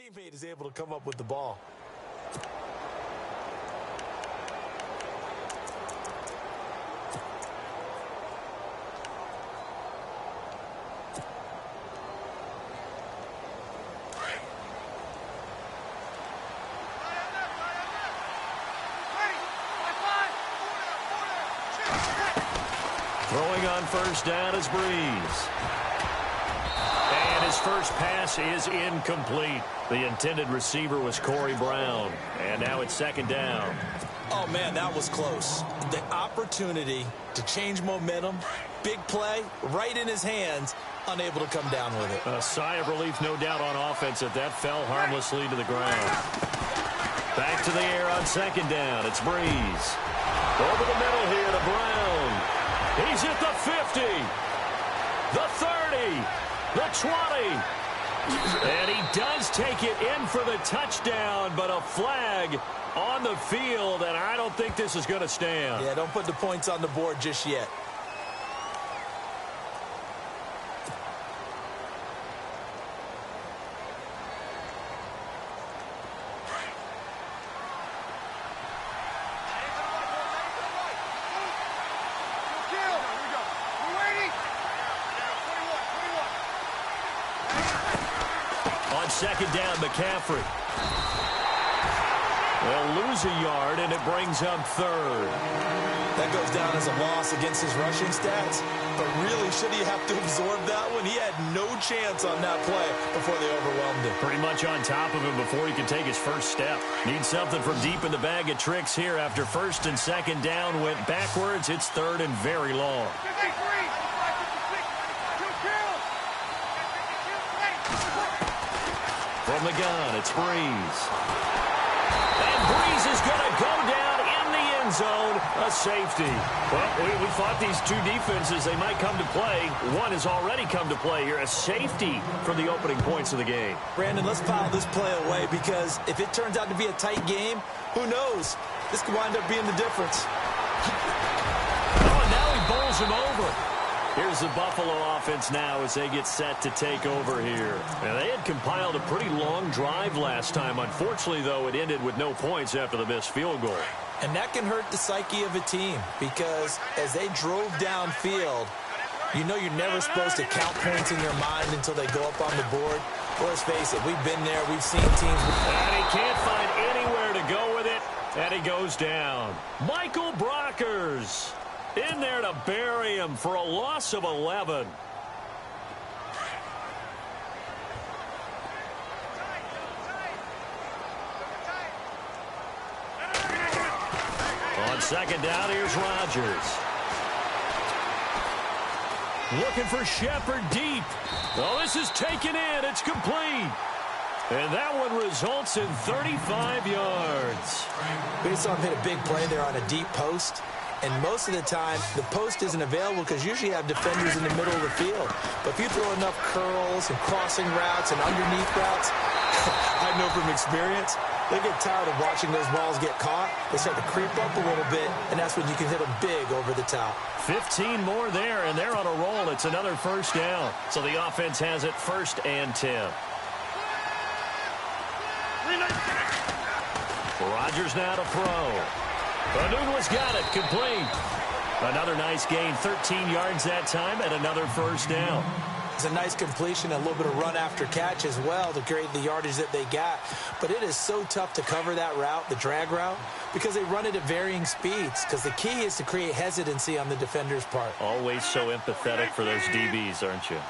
teammate is able to come up with the ball. Throwing on first down is Breeze. And his first pass is incomplete. The intended receiver was Corey Brown. And now it's second down. Oh, man, that was close. The opportunity to change momentum, big play, right in his hands, unable to come down with it. A sigh of relief, no doubt, on offense that fell harmlessly to the ground. Back to the air on second down. It's Breeze. Over the middle here to Brown. He's at the 50, the 30, the 20. And he does take it in for the touchdown, but a flag on the field, and I don't think this is going to stand. Yeah, don't put the points on the board just yet. Second down, McCaffrey. They'll lose a yard, and it brings up third. That goes down as a loss against his rushing stats, but really, should he have to absorb that one? He had no chance on that play before they overwhelmed him. Pretty much on top of him before he could take his first step. Needs something from deep in the bag of tricks here after first and second down went backwards. It's third and very long. From the gun, it's Breeze. And Breeze is going to go down in the end zone, a safety. Well, we thought these two defenses, they might come to play. One has already come to play here, a safety for the opening points of the game. Brandon, let's file this play away because if it turns out to be a tight game, who knows? This could wind up being the difference. Oh, and now he bowls him over. Here's the Buffalo offense now as they get set to take over here. Now, they had compiled a pretty long drive last time. Unfortunately, though, it ended with no points after the missed field goal. And that can hurt the psyche of a team because as they drove downfield, you know you're never supposed to count points in your mind until they go up on the board. Well, let's face it, we've been there. We've seen teams. And he can't find anywhere to go with it, and he goes down. Michael Brockers in there to bury him for a loss of 11. On second down, here's Rodgers. Looking for Shepard deep. Oh, this is taken in. It's complete. And that one results in 35 yards. We saw him hit a big play there on a deep post. And most of the time, the post isn't available because usually you have defenders in the middle of the field. But if you throw enough curls and crossing routes and underneath routes, I know from experience, they get tired of watching those balls get caught. They start to creep up a little bit, and that's when you can hit them big over the top. 15 more there, and they're on a roll. It's another first down. So the offense has it first and 10. Rodgers now to throw. Anunua's got it, complete. Another nice gain, 13 yards that time, and another first down. It's a nice completion, a little bit of run after catch as well to create the yardage that they got. But it is so tough to cover that route, the drag route, because they run it at varying speeds. Because the key is to create hesitancy on the defender's part. Always so empathetic for those DBs, aren't you?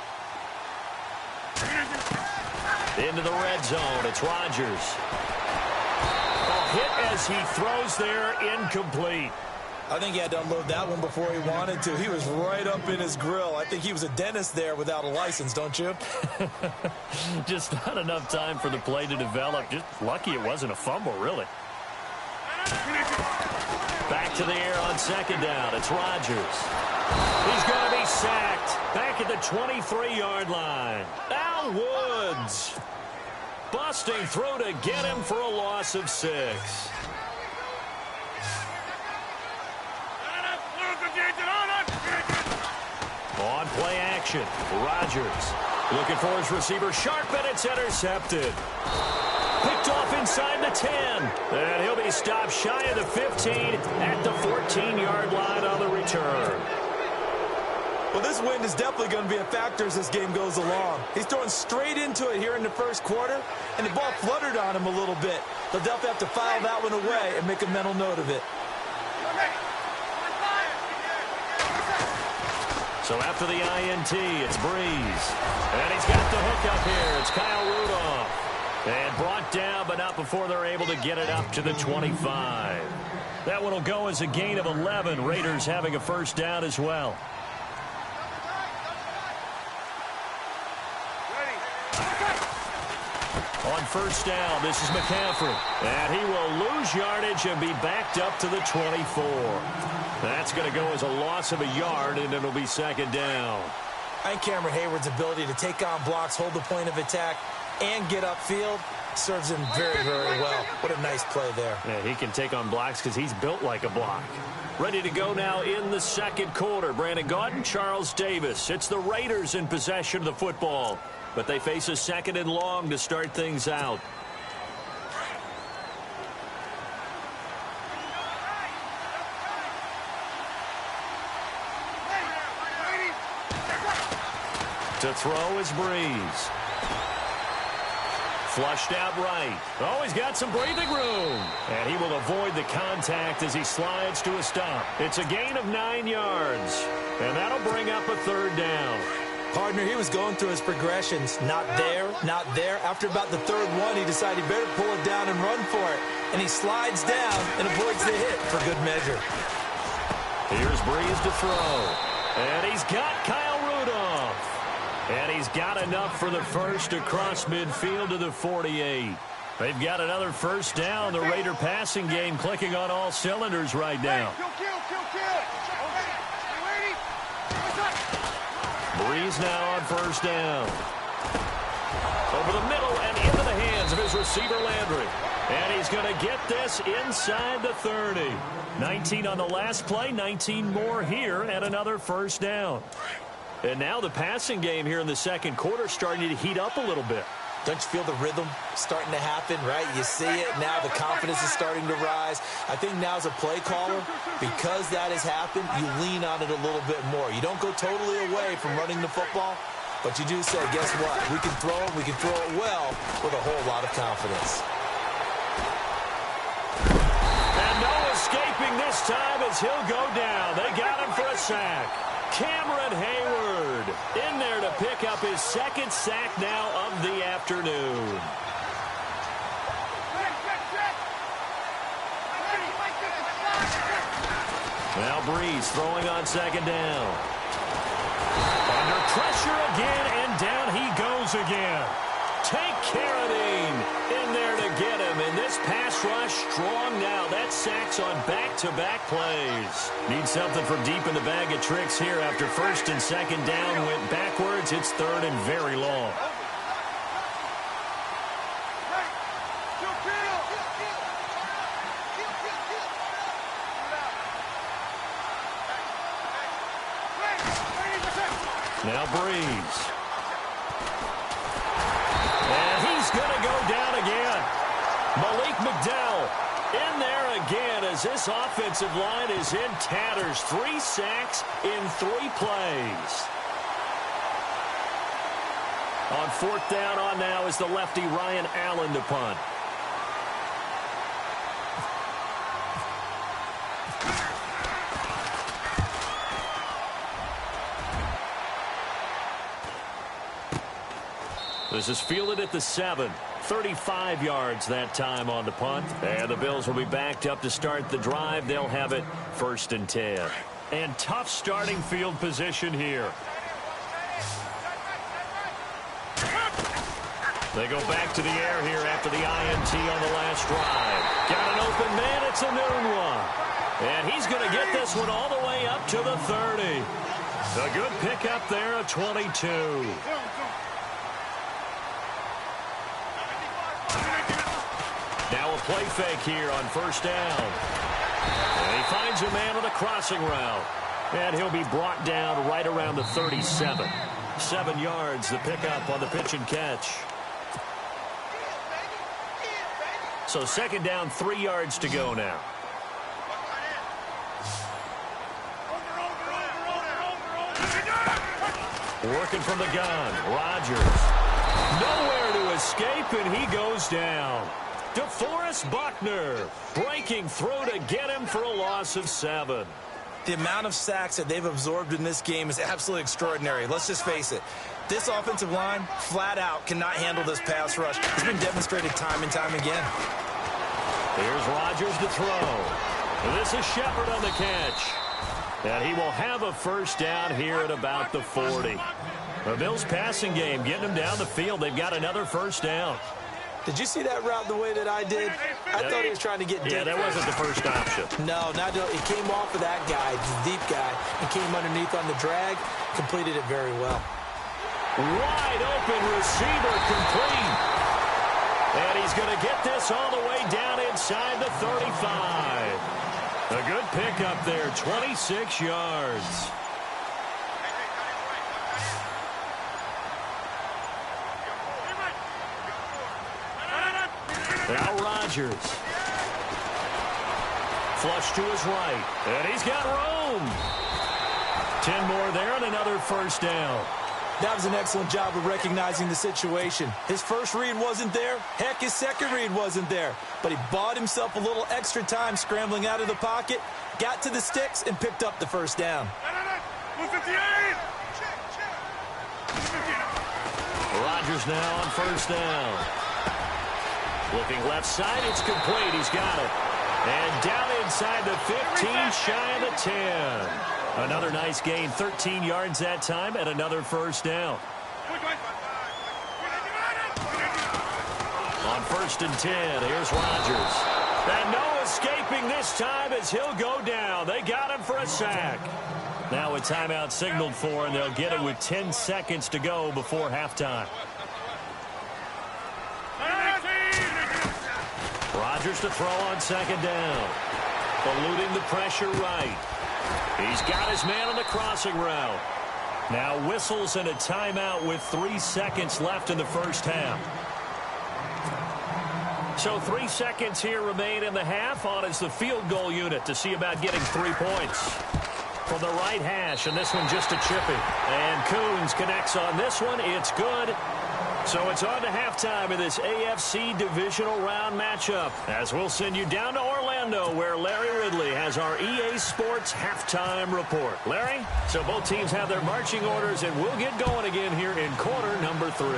Into the red zone, it's Rodgers. Hit as he throws there, incomplete. I think he had to unload that one before he wanted to. He was right up in his grill. I think he was a dentist there without a license, don't you? Just not enough time for the play to develop. Just lucky it wasn't a fumble, really. Back to the air on second down. It's Rodgers. He's going to be sacked back at the 23-yard line. Al Woods. Busting through to get him for a loss of 6. On play action, Rodgers Looking for his receiver, sharp, and it's intercepted. Picked off inside the 10. And he'll be stopped shy of the 15 at the 14-yard line on the return. Well, this wind is definitely going to be a factor as this game goes along. He's throwing straight into it here in the first quarter, and the ball fluttered on him a little bit. They'll definitely have to file that one away and make a mental note of it. So after the INT, it's Breeze. And he's got the hook up here. It's Kyle Rudolph. And brought down, but not before they're able to get it up to the 25. That one will go as a gain of 11. Raiders having a first down as well. On first down, this is McCaffrey. And he will lose yardage and be backed up to the 24. That's going to go as a loss of a yard, and it'll be second down. I think Cameron Hayward's ability to take on blocks, hold the point of attack, and get upfield serves him very, very well. What a nice play there. Yeah, he can take on blocks because he's built like a block. Ready to go now in the second quarter. Brandon Gaudin, Charles Davis. It's the Raiders in possession of the football, but they face a second and long to start things out. To throw is Breeze. Flushed out right. Oh, he's got some breathing room. And he will avoid the contact as he slides to a stop. It's a gain of 9 yards. And that'll bring up a third down. Partner, he was going through his progressions. Not there, not there. After about the third one, he decided he better pull it down and run for it. And he slides down and avoids the hit for good measure. Here's Breeze to throw. And he's got Kyle Rudolph. And he's got enough for the first across midfield to the 48. They've got another first down. The Raider passing game clicking on all cylinders right now. Breeze now on first down. Over the middle and into the hands of his receiver Landry. And he's going to get this inside the 30. 19 on the last play, 19 more here, and another first down. And now the passing game here in the second quarter starting to heat up a little bit. Don't you feel the rhythm starting to happen, right? You see it now. The confidence is starting to rise. I think now as a play caller, because that has happened, you lean on it a little bit more. You don't go totally away from running the football, but you do say, guess what? We can throw it well with a whole lot of confidence. And no escaping this time as he'll go down. They got him for a sack. Cameron Hayward in there to pick up his second sack now of the afternoon. Now Breeze throwing on second down. Under pressure again, and down he goes again. Take Carradine in there to get him. And this pass rush strong now. That sacks on back-to-back plays. Need something from deep in the bag of tricks here after first and second down went backwards. It's third and very long. Now Breeze. And he's going to go down again. Malik McDowell in there again as this offensive line is in tatters. 3 sacks in 3 plays. On fourth down on now is the lefty Ryan Allen to punt. This is fielded at the 7. 35 yards that time on the punt. And the Bills will be backed up to start the drive. They'll have it first and 10. And tough starting field position here. They go back to the air here after the INT on the last drive. Got an open man. It's a noon one. And he's going to get this one all the way up to the 30. A good pickup there, a 22. Now a play fake here on first down. And he finds a man on the crossing route. And he'll be brought down right around the 37. 7 yards, the pickup on the pitch and catch. So second down, 3 yards to go now. Working from the gun, Rodgers. Nowhere to escape, and he goes down. DeForest Buckner breaking through to get him for a loss of 7. The amount of sacks that they've absorbed in this game is absolutely extraordinary. Let's just face it. This offensive line, flat out, cannot handle this pass rush. It's been demonstrated time and time again. Here's Rodgers to throw. This is Shepard on the catch. And he will have a first down here at about the 40. The Bills passing game getting them down the field. They've got another first down. Did you see that route the way that I did? I thought he was trying to get deep. Yeah, that wasn't the first option. No, he came off of that guy, the deep guy, and came underneath on the drag, completed it very well. Wide open receiver complete. And he's going to get this all the way down inside the 35. A good pickup there, 26 yards. Now Rodgers. Flush to his right. And he's got room. 10 more there and another first down. That was an excellent job of recognizing the situation. His first read wasn't there. Heck, his second read wasn't there. But he bought himself a little extra time scrambling out of the pocket, got to the sticks, and picked up the first down. Rodgers now on first down. Looking left side, it's complete. He's got it. And down inside the 15, shy of the 10. Another nice gain, 13 yards that time, and another first down. On first and 10, here's Rodgers. And no escaping this time as he'll go down. They got him for a sack. Now a timeout signaled for, and they'll get it with 10 seconds to go before halftime. Rodgers to throw on second down. Eluding the pressure right. He's got his man on the crossing route. Now whistles and a timeout with 3 seconds left in the first half. So 3 seconds here remain in the half. On is the field goal unit to see about getting 3 points. From the right hash, and this one just a chipping. And Coons connects on this one. It's good. So it's on to halftime in this AFC divisional round matchup, as we'll send you down to Orlando, where Larry Ridley has our EA Sports halftime report. Larry, so both teams have their marching orders, and we'll get going again here in quarter number 3.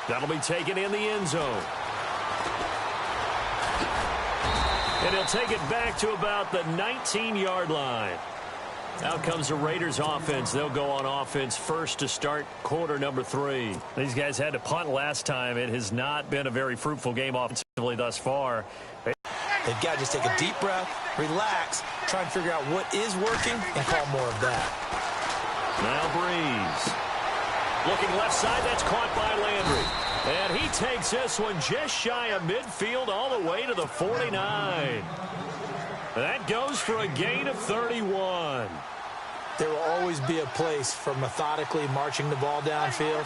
That'll be taken in the end zone. And he'll take it back to about the 19-yard line. Out comes the Raiders offense. They'll go on offense first to start quarter number 3. These guys had to punt last time. It has not been a very fruitful game offensively thus far. They've got to just take a deep breath, relax, try and figure out what is working, and call more of that. Now Breeze. Looking left side, that's caught by Landry. And he takes this one just shy of midfield all the way to the 49. That goes for a gain of 31. There will always be a place for methodically marching the ball downfield.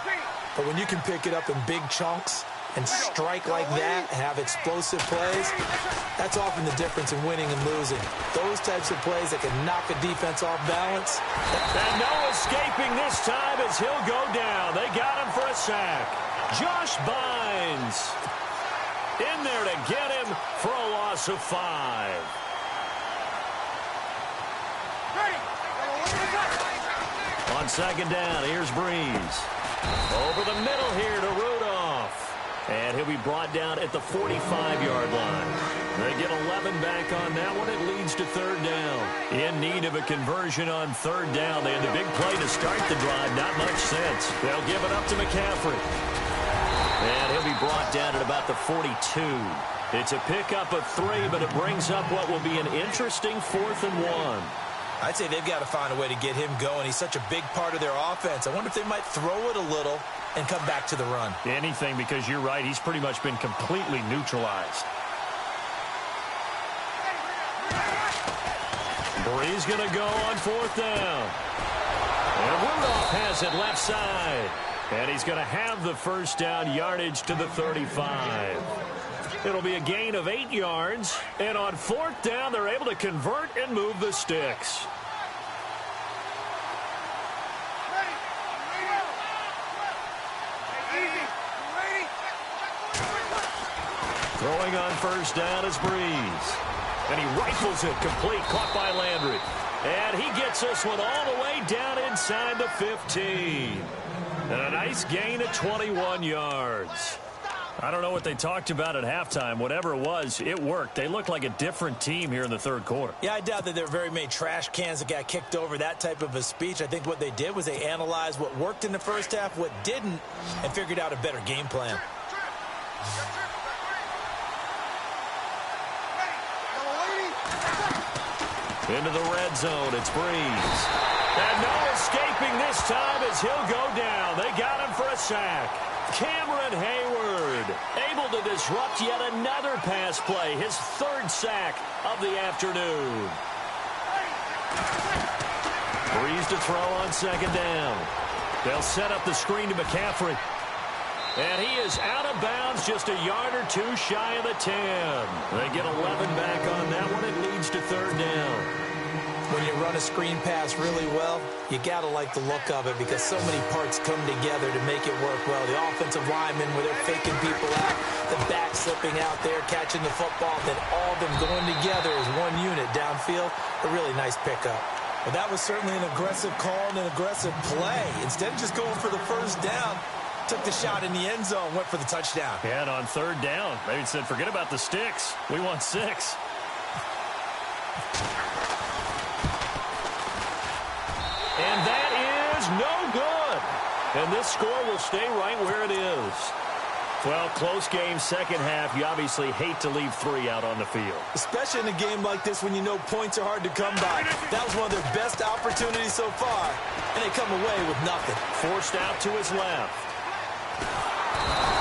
But when you can pick it up in big chunks and strike like that, have explosive plays, that's often the difference in winning and losing. Those types of plays that can knock a defense off balance. And no escaping this time as he'll go down. They got him for a sack. Josh Bynes in there to get him for a loss of 5. On second down, here's Breeze. Over the middle here to Rudolph. And he'll be brought down at the 45-yard line. They get 11 back on that one. It leads to third down. In need of a conversion on third down. They had the big play to start the drive. Not much sense. They'll give it up to McCaffrey. And he'll be brought down at about the 42. It's a pickup of 3, but it brings up what will be an interesting 4th and 1. I'd say they've got to find a way to get him going. He's such a big part of their offense. I wonder if they might throw it a little and come back to the run. Anything, because you're right. He's pretty much been completely neutralized. Breeze going to go on 4th down. And Rudolph has it left side. And he's going to have the first down, yardage to the 35. It'll be a gain of 8 yards. And on 4th down, they're able to convert and move the sticks. Throwing on 1st down is Breeze. And he rifles it complete, caught by Landry. And he gets this one all the way down inside the 15. And a nice gain of 21 yards. I don't know what they talked about at halftime. Whatever it was, it worked. They looked like a different team here in the 3rd quarter. Yeah, I doubt that there were very many trash cans that got kicked over, that type of a speech. I think what they did was they analyzed what worked in the first half, what didn't, and figured out a better game plan. Into the red zone, it's Breeze. And no escaping this time as he'll go down. They got him for a sack. Cameron Hayward able to disrupt yet another pass play. His 3rd sack of the afternoon. Breeze to throw on 2nd down. They'll set up the screen to McCaffrey. And he is out of bounds, just a yard or 2 shy of the 10. They get 11 back on that one. It leads to 3rd down. When you run a screen pass really well, you got to like the look of it because so many parts come together to make it work well. The offensive linemen, where they're faking people out, the back slipping out there, catching the football, then all of them going together as one unit downfield. A really nice pickup. Well, that was certainly an aggressive call and an aggressive play. Instead of just going for the 1st down, took the shot in the end zone, went for the touchdown. Yeah, and on 3rd down, they said, forget about the sticks. We want 6. And that is no good. And this score will stay right where it is. Well, close game, 2nd half. You obviously hate to leave 3 out on the field. Especially in a game like this when you know points are hard to come by. That was one of their best opportunities so far. And they come away with nothing. Forced out to his left.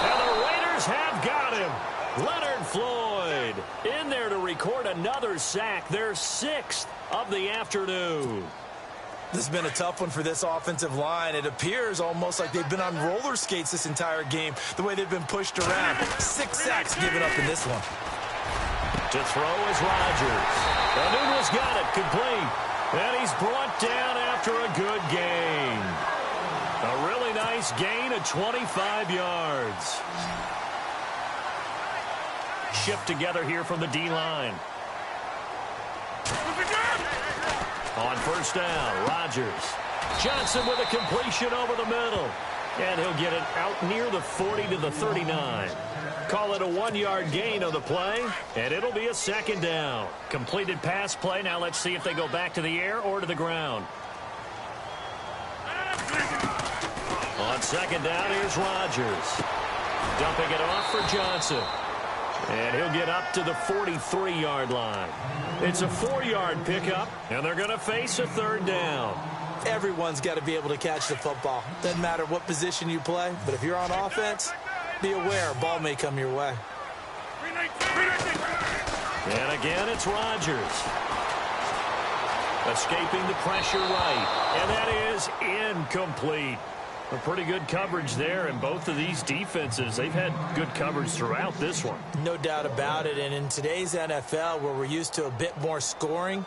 And the Raiders have got him. Leonard Floyd in there to record another sack. Their 6th of the afternoon. This has been a tough one for this offensive line. It appears almost like they've been on roller skates this entire game, the way they've been pushed around. 6 sacks given up in this one. To throw is Rodgers. Anuno's got it, complete. And he's brought down after a good gain. A really nice gain of 25 yards. Shift together here from the D-line. On 1st down, Rodgers. Johnson with a completion over the middle. And he'll get it out near the 40 to the 39. Call it a 1-yard gain on the play, and it'll be a 2nd down. Completed pass play. Now let's see if they go back to the air or to the ground. On 2nd down, here's Rodgers. Dumping it off for Johnson. And he'll get up to the 43-yard line. It's a 4-yard pickup, and they're going to face a 3rd down. Everyone's got to be able to catch the football. Doesn't matter what position you play, but if you're on offense, be aware a ball may come your way. And again, it's Rodgers. Escaping the pressure right, and that is incomplete. A pretty good coverage there, and both of these defenses, they've had good coverage throughout this one. No doubt about it, and in today's NFL, where we're used to a bit more scoring,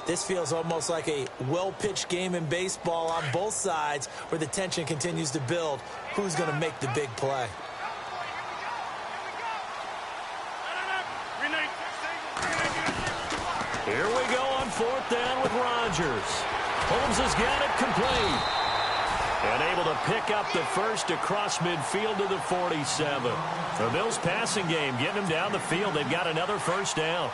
this feels almost like a well-pitched game in baseball on both sides where the tension continues to build. Who's going to make the big play? Here we go on 4th down with Rodgers. Holmes has got it complete. And able to pick up the first across midfield to the 47. The Bills passing game getting them down the field. They've got another 1st down.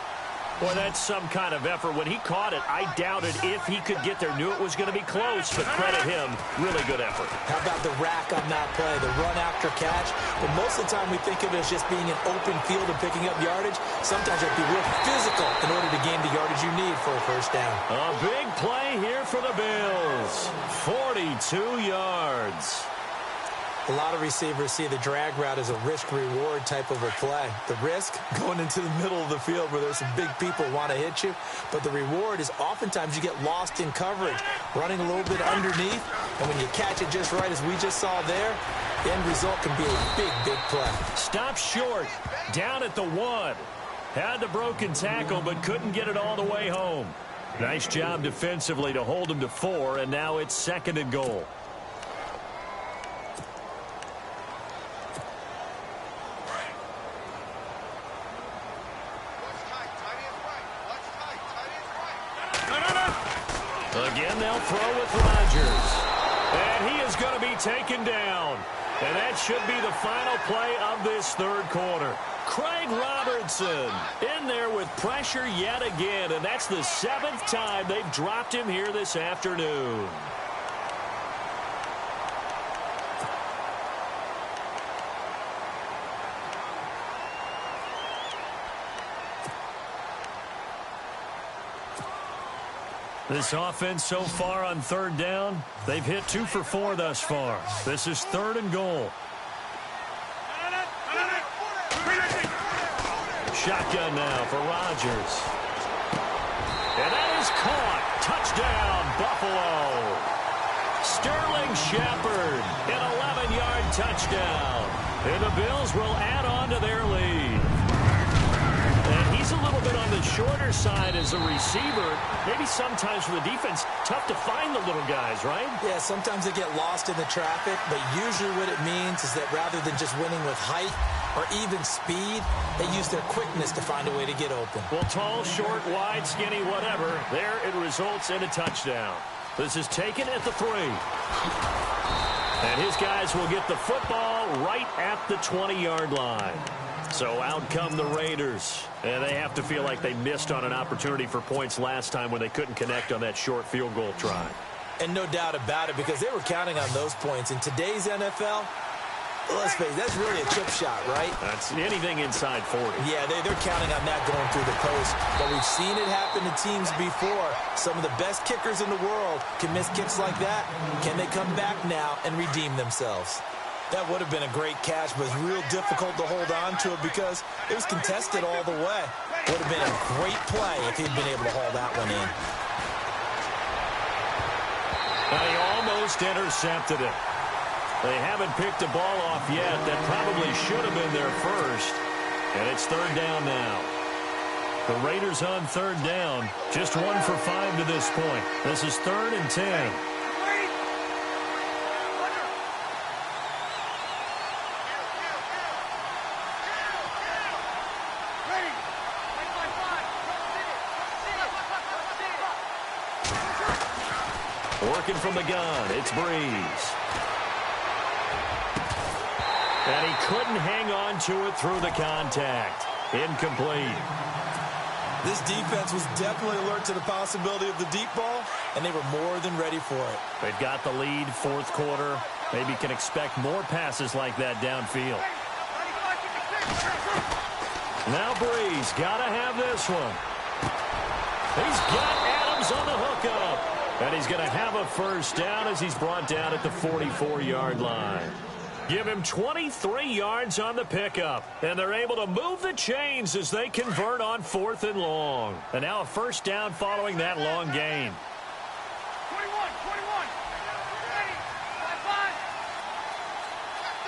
Boy, that's some kind of effort. When he caught it, I doubted if he could get there. Knew it was going to be close, but credit him. Really good effort. How about the rack on that play, the run after catch? But most of the time we think of it as just being an open field and picking up yardage. Sometimes you have to be real physical in order to gain the yardage you need for a 1st down. A big play here for the Bills. 42 yards. A lot of receivers see the drag route as a risk-reward type of a play. The risk, going into the middle of the field where there's some big people who want to hit you. But the reward is oftentimes you get lost in coverage, running a little bit underneath. And when you catch it just right, as we just saw there, the end result can be a big, big play. Stop short, down at the 1. Had the broken tackle, but couldn't get it all the way home. Nice job defensively to hold him to 4, and now it's 2nd and goal. Again, they'll throw with Rodgers. And he is going to be taken down. And that should be the final play of this 3rd quarter. Craig Robertson in there with pressure yet again. And that's the 7th time they've dropped him here this afternoon. This offense so far on 3rd down, they've hit 2 for 4 thus far. This is 3rd and goal. Shotgun now for Rodgers. And that is caught. Touchdown, Buffalo. Sterling Shepard, an 11-yard touchdown. And the Bills will add on to their lead. And he's a little bit on the shorter side as a receiver. Maybe sometimes for the defense, tough to find the little guys, right? Yeah, sometimes they get lost in the traffic, but usually what it means is that rather than just winning with height or even speed, they use their quickness to find a way to get open. Well, tall, short, wide, skinny, whatever, there it results in a touchdown. This is taken at the 3. And his guys will get the football right at the 20-yard line. So out come the Raiders, and they have to feel like they missed on an opportunity for points last time when they couldn't connect on that short field goal try. And no doubt about it, because they were counting on those points. In today's NFL, let's face it, that's really a chip shot, right? That's anything inside 40. Yeah, they're counting on that going through the post. But we've seen it happen to teams before. Some of the best kickers in the world can miss kicks like that. Can they come back now and redeem themselves? That would have been a great catch, but it's real difficult to hold on to it because it was contested all the way. Would have been a great play if he'd been able to haul that one in. He almost intercepted it. They haven't picked the ball off yet. That probably should have been their first. And it's 3rd down now. The Raiders on 3rd down. Just 1 for 5 to this point. This is 3rd and 10. Working from the gun, it's Breeze. And he couldn't hang on to it through the contact. Incomplete. This defense was definitely alert to the possibility of the deep ball, and they were more than ready for it. They've got the lead, 4th quarter. Maybe can expect more passes like that downfield. Now Breeze, got to have this one. He's got Adams on the hookup. And he's going to have a first down as he's brought down at the 44-yard line. Give him 23 yards on the pickup. And they're able to move the chains as they convert on 4th and long. And now a first down following that long gain. 21. Ready. 5. Check.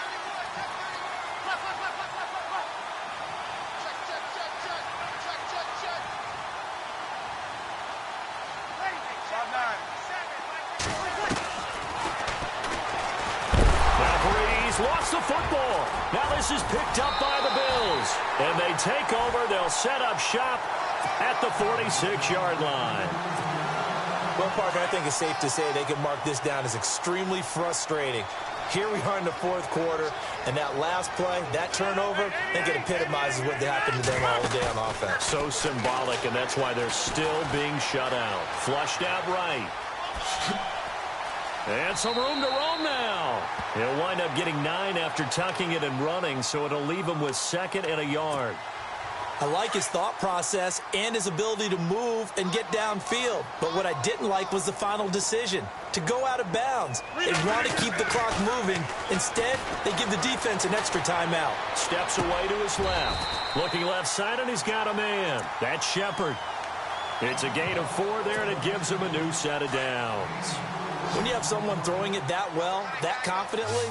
Lost the football. Now this is picked up by the Bills. And they take over. They'll set up shop at the 46-yard line. Well, Parker, I think it's safe to say they can mark this down as extremely frustrating. Here we are in the 4th quarter, and that last play, that turnover, I think it epitomizes what happened to them all day on offense. So symbolic, and that's why they're still being shut out. Flushed out right. And some room to roam now. He'll wind up getting 9 after tucking it and running, so it'll leave him with 2nd and a yard. I like his thought process and his ability to move and get downfield. But what I didn't like was the final decision, to go out of bounds. They want to keep the clock moving. Instead, they give the defense an extra timeout. Steps away to his left. Looking left side, and he's got a man. That's Shepard. It's a gain of 4 there, and it gives him a new set of downs. When you have someone throwing it that well, that confidently,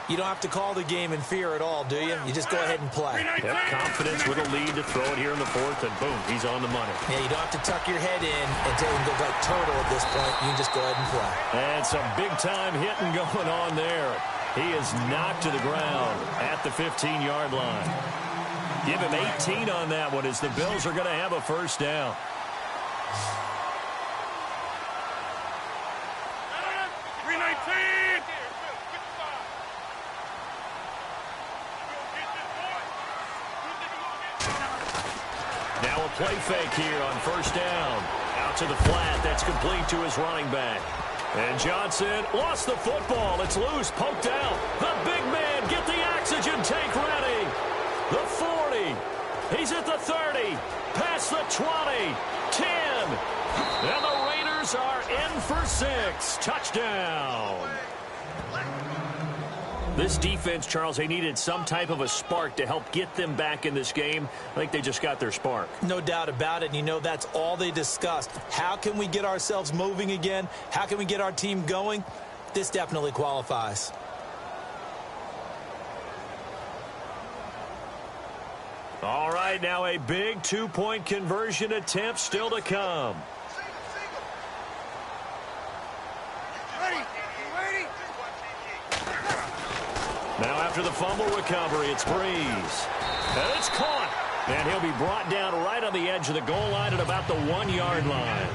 you don't have to call the game in fear at all, do you? You just go ahead and play. Yep, confidence with a lead to throw it here in the 4th, and boom, he's on the money. Yeah, you don't have to tuck your head in and go like turtle at this point. You can just go ahead and play. And some big-time hitting going on there. He is knocked to the ground at the 15-yard line. Give him 18 on that one as the Bills are going to have a first down. Now a play fake here on first down. Out to the flat. That's complete to his running back. And Johnson lost the football. It's loose, poked out. The big man, get the oxygen tank ready. The 40. He's at the 30. Past the 20. 10. And the Raiders are in for 6. Touchdown. This defense, Charles, they needed some type of a spark to help get them back in this game. I think they just got their spark. No doubt about it. And you know, that's all they discussed. How can we get ourselves moving again? How can we get our team going? This definitely qualifies. All right, now a big two-point conversion attempt still to come. Now after the fumble recovery, it's Breeze. And it's caught. And he'll be brought down right on the edge of the goal line at about the 1-yard line.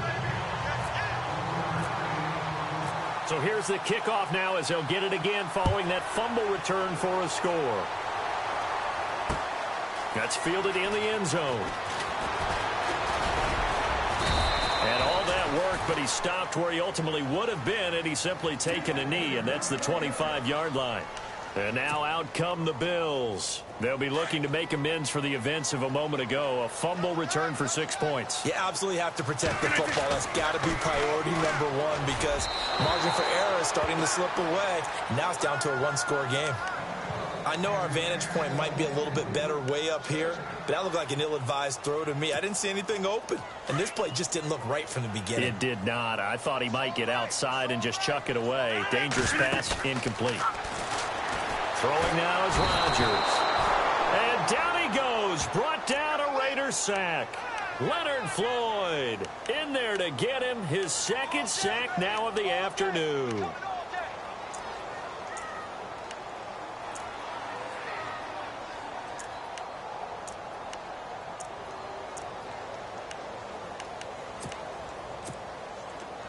So here's the kickoff now as they'll get it again following that fumble return for a score. That's fielded in the end zone. And all that work, but he stopped where he ultimately would have been had he simply taken a knee, and that's the 25-yard line. And now out come the Bills. They'll be looking to make amends for the events of a moment ago. A fumble return for 6 points. You absolutely have to protect the football. That's got to be priority number one because margin for error is starting to slip away. Now it's down to a one-score game. I know our vantage point might be a little bit better way up here, but that looked like an ill-advised throw to me. I didn't see anything open, and this play just didn't look right from the beginning. It did not. I thought he might get outside and just chuck it away. Dangerous pass, incomplete. Throwing now is Rodgers. And down he goes. Brought down a Raiders sack. Leonard Floyd in there to get him his second sack now of the afternoon.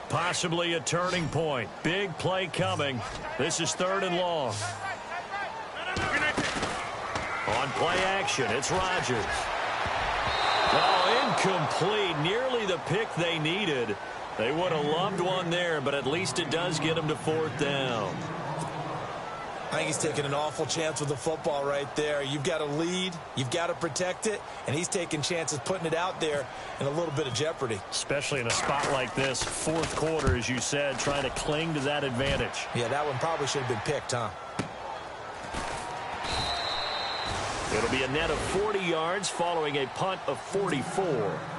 Possibly a turning point. Big play coming. This is 3rd and long. On play action, it's Rodgers. Oh, incomplete. Nearly the pick they needed. They would have loved one there, but at least it does get them to 4th down. I think he's taking an awful chance with the football right there. You've got to lead, you've got to protect it, and he's taking chances putting it out there in a little bit of jeopardy. Especially in a spot like this, 4th quarter, as you said, trying to cling to that advantage. Yeah, that one probably should have been picked, huh? It'll be a net of 40 yards following a punt of 44.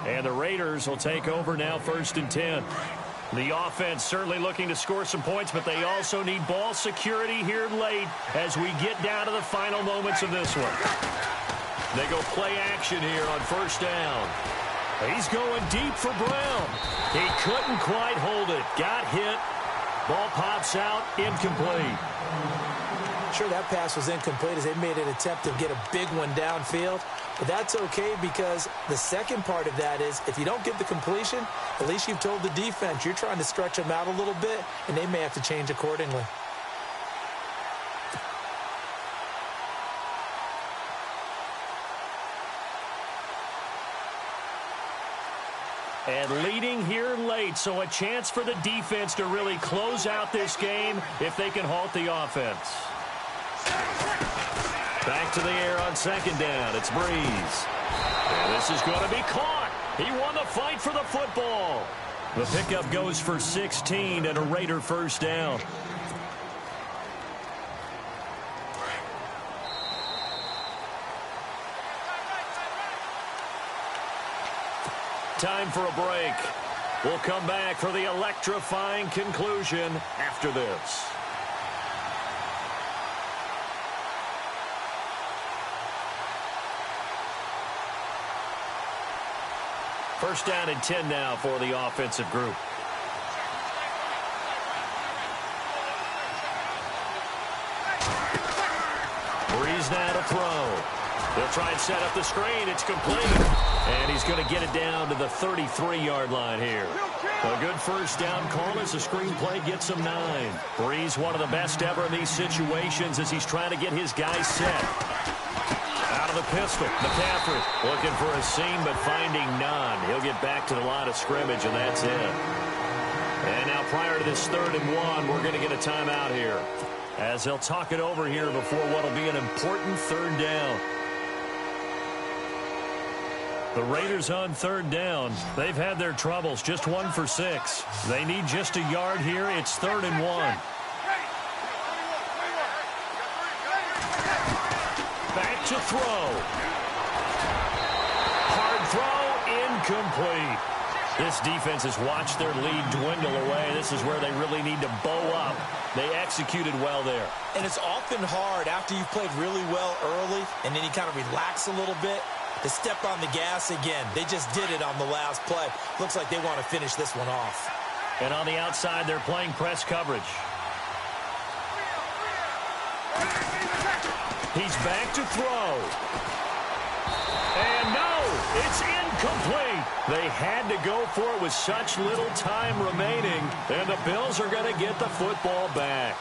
And the Raiders will take over now 1st and 10. The offense certainly looking to score some points, but they also need ball security here late as we get down to the final moments of this one. They go play action here on 1st down. He's going deep for Brown. He couldn't quite hold it. Got hit. Ball pops out. Incomplete. Sure, that pass was incomplete as they made an attempt to get a big one downfield. But that's okay because the second part of that is if you don't get the completion, at least you've told the defense you're trying to stretch them out a little bit, and they may have to change accordingly. And leading here late, so a chance for the defense to really close out this game if they can halt the offense. Back to the air on second down. It's Breeze. And this is going to be caught. He won the fight for the football. The pickup goes for 16 and a Raider first down. Time for a break. We'll come back for the electrifying conclusion after this. First down and 10 now for the offensive group. Breeze now to throw. They'll try and set up the screen. It's complete. And he's going to get it down to the 33-yard line here. A good first down call as the screenplay gets him 9. Breeze, one of the best ever in these situations as he's trying to get his guys set. Out of the pistol, McCaffrey looking for a seam but finding none. He'll get back to the line of scrimmage, and that's it. And now prior to this 3rd and 1, we're going to get a timeout here as they'll talk it over here before what will be an important 3rd down. The Raiders on 3rd down. They've had their troubles, just 1 for 6. They need just a yard here. It's 3rd and 1. Back to throw. Hard throw, incomplete. This defense has watched their lead dwindle away. This is where they really need to bow up. They executed well there. And it's often hard after you've played really well early and then you kind of relax a little bit to step on the gas again. They just did it on the last play. Looks like they want to finish this one off. And on the outside, they're playing press coverage. He's back to throw. And no, it's incomplete. They had to go for it with such little time remaining, and the Bills are going to get the football back.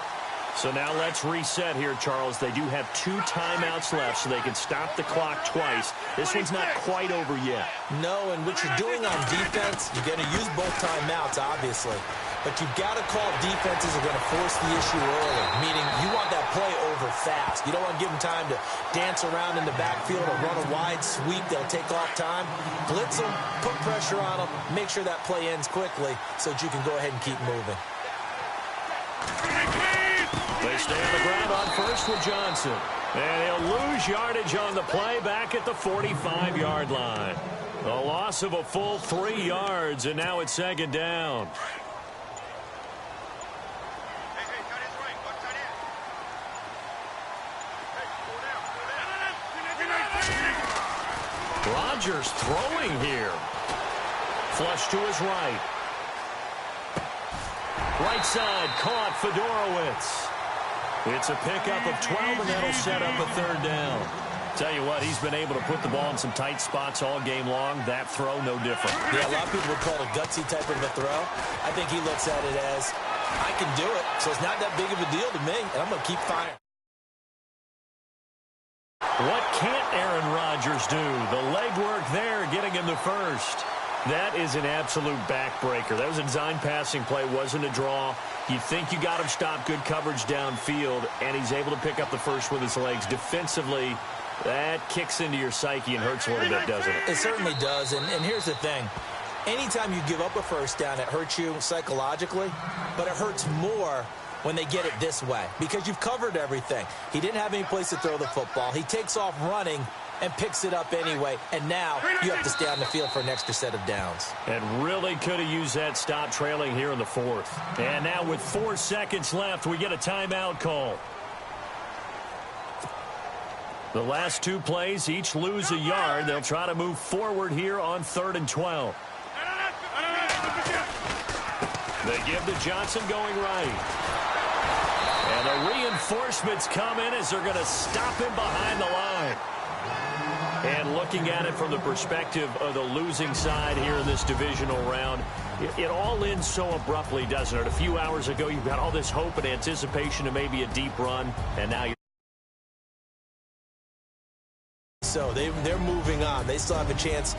So now let's reset here, Charles. They do have 2 timeouts left, so they can stop the clock twice. This one's not quite over yet. No, and what you're doing on defense, you're going to use both timeouts, obviously. But you've got to call defenses are going to force the issue early, meaning you want that play over fast. You don't want to give them time to dance around in the backfield or run a wide sweep. They'll take off time. Blitz them, put pressure on them, make sure that play ends quickly so that you can go ahead and keep moving. They stay on the ground on first with Johnson. And he'll lose yardage on the play back at the 45-yard line. A loss of a full 3 yards, and now it's 2nd down. Rodgers throwing here. Flush to his right. Right side caught Fedorowicz. It's a pickup of 12, and that'll set up a 3rd down. Tell you what, he's been able to put the ball in some tight spots all game long. That throw, no different. Yeah, a lot of people would call it a gutsy type of a throw. I think he looks at it as, I can do it, so it's not that big of a deal to me, and I'm going to keep firing. What can't Aaron Rodgers do? The legwork there, getting him the first. That is an absolute backbreaker. That was a design passing play, wasn't a draw. You think you got him stopped, good coverage downfield, and he's able to pick up the first with his legs. Defensively, that kicks into your psyche and hurts a little bit, doesn't it? It certainly does, and here's the thing. Anytime you give up a first down, it hurts you psychologically, but it hurts more when they get it this way because you've covered everything. He didn't have any place to throw the football. He takes off running and picks it up anyway, and now you have to stay on the field for an extra set of downs. And really could have used that stop trailing here in the 4th. And now with 4 seconds left, we get a timeout call. The last 2 plays each lose a yard. They'll try to move forward here on 3rd and 12. They give to Johnson going right. And the reinforcements come in as they're going to stop him behind the line. And looking at it from the perspective of the losing side here in this divisional round, it all ends so abruptly, doesn't it? A few hours ago, you've got all this hope and anticipation of maybe a deep run, and now you're... So they're moving on. They still have a chance